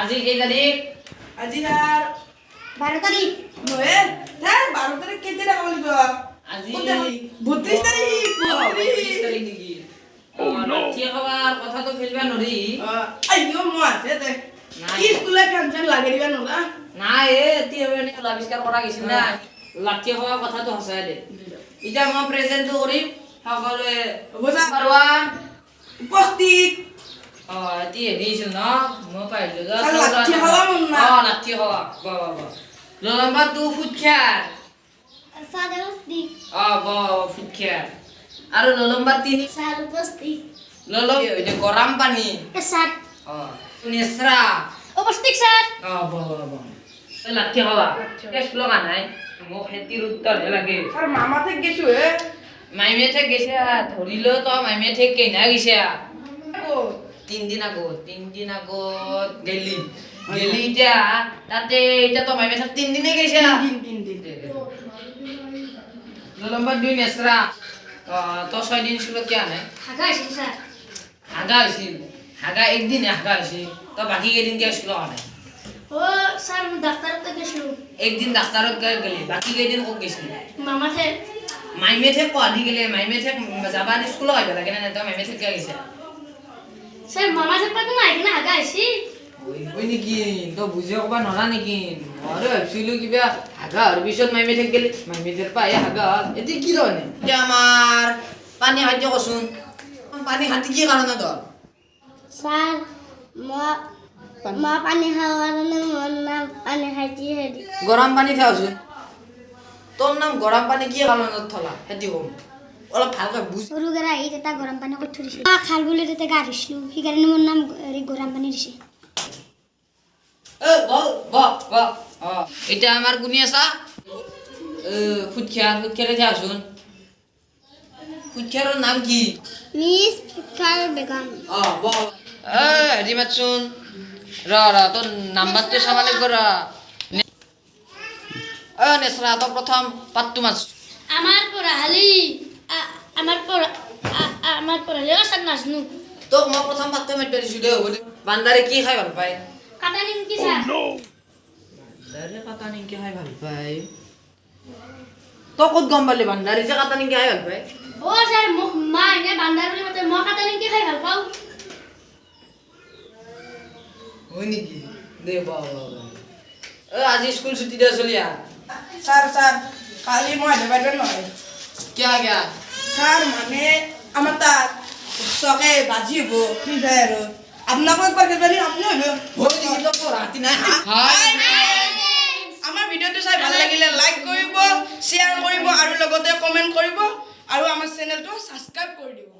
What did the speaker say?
আজি কেই তাৰিখ? আজি আৰ 12 তাৰিখ নয় হ্যাঁ 12 তাৰিখ কেটে টাকা বলিব আজি 32 তাৰিখ 32 তাৰিখ নেকি? লাঠি খাবাৰ কথা তো ফেলবা নৰি। আইও মো আছে দে নাই। কি স্কুলে টেনশন লাগে দিবা নলা নাই এতি হবে নি আবিষ্কার করা গেছিল না লাঠি খাওয়া কথাটো হসাই দে। ইটা মই প্ৰেজেন্টটো কৰিম সকলোৱে বুজা পাৰৱান। উপস্থিত এতি হেৰিছিল ন মই পাইলো লাঠি খাওয়া মন না লাঠি খাওয়া বাবা লম্বা তু ফুট খেয়ার সাদা উপস্থিত ফুট খেয়ার আৰু লম্বা 3 সাৰ উপস্থিত ললম এটা গৰম পানি স্যাৰ নেসৰা উপস্থিত স্যাৰ বাবা লাঠি খাওয়া টেস্ট লগা নাই মোক খেতিৰ উত্তৰ লাগে আৰ মামা থেকে গেছো হে মাইমে থেকে গেছে ধৰিলো তো মাইমে থেকে কেনা গেছে ও 3 দিন আগত গেলি এতিয়া তাতে এতিয়া তো মাইমে থেকে 3 দিনে গেছে তিন লম্বা 2 নেসরা তো 6 দিন ছিল কি আনে হাগা আছে স্যার হাগা হৈছিল হাগা একদিন হাগা হৈছিল তো বাকি কেইদিন কি ছিল আনে ও স্যার ডাক্তার তো গেছিল একদিন ডাক্তারত গেলি বাকি কেইদিন ক'ত গেছিল মামা থেকে মাইমে থেকে কোৱাদি গেলে মাইমে থেকে যাবা স্কুল আহিব লাগে না তো মাইমে থেকে গেছে স্যার মামা থেকে পাতো না এখানে হাগা আছে ওই নেকি তো বুঝে ক'বা নৰা নেকি মই ভাবিছিলো কিবা হাগা হোৱাৰ পিছত মাইমে থেকে গেলি মাইমে থেকে পাই হাগা এতিয়া কি ধৰণে এতিয়া আমাৰ পানী খাদ্য কচোন পানী খাতি কি কাৰণে তোৰ স্যাৰ মা পানি খাওয়াৰ মন না পানি খাইছি হেদি গৰম পানী খাওঁচোন তোৰ নাম গৰম পানী কি কাৰণত থলা সেইটো কম অলপ ভালকৈ বুজ সৰু গৰা এই এটা গৰম পানী কৰি থৈ দিছে খাল বুলি তাতে গা ধুইছিলো সেইকাৰণে মোৰ নাম গৰম পানী দিছে এতিয়া আমাৰ কোনে আছা ফুটখিয়াৰে যাচোন ফুটখিয়াৰৰ নাম কি মিস ফিকাৰ বেগম হেৰি মাতচোন ৰ তোৰ নাম্বাৰটো চাব লাগিব ৰ নেচৰা তই প্ৰথম পাতটো মাছ আমাৰ পড়াহালি আমাৰ পড়াহালি অসাক নাজনু তোক মই প্ৰথম পাতটো মাতিব দিছোঁ দে হ'ব দে বান্দাৰে কি খাই ভাল পায় কাটা নিমকি স্যাৰ বান্দাৰে কাটা নিমকি খাই ভাল পায় তই ক'ত গম পালি বান্দাৰে যে কাটা নিমকি খাই ভাল পায় ও স্যার মোক মা এনে বান্দার বুলি মতে মই কাটা নিমকি খাই ভাল পাওঁ হয় নেকি দে আজি স্কুল ছুটি দে চলিয়া স্যার কালি মই দেবাইবেন নহয় কিয়া কিয়া স্যার মানে আমার তার চকে বাজি হব ফ্রি ফায়ার আপনাকে একবার খেলবেন আপনি হইব পঢ়াতি নাই আমার ভিডিওটো চাই ভাল লাগিলে লাইক কৰিব শ্বেয়াৰ কৰিব আৰু লগতে কমেন্ট কৰিব আৰু আমাৰ চেনেলটো সাবস্ক্ৰাইব কৰি দিব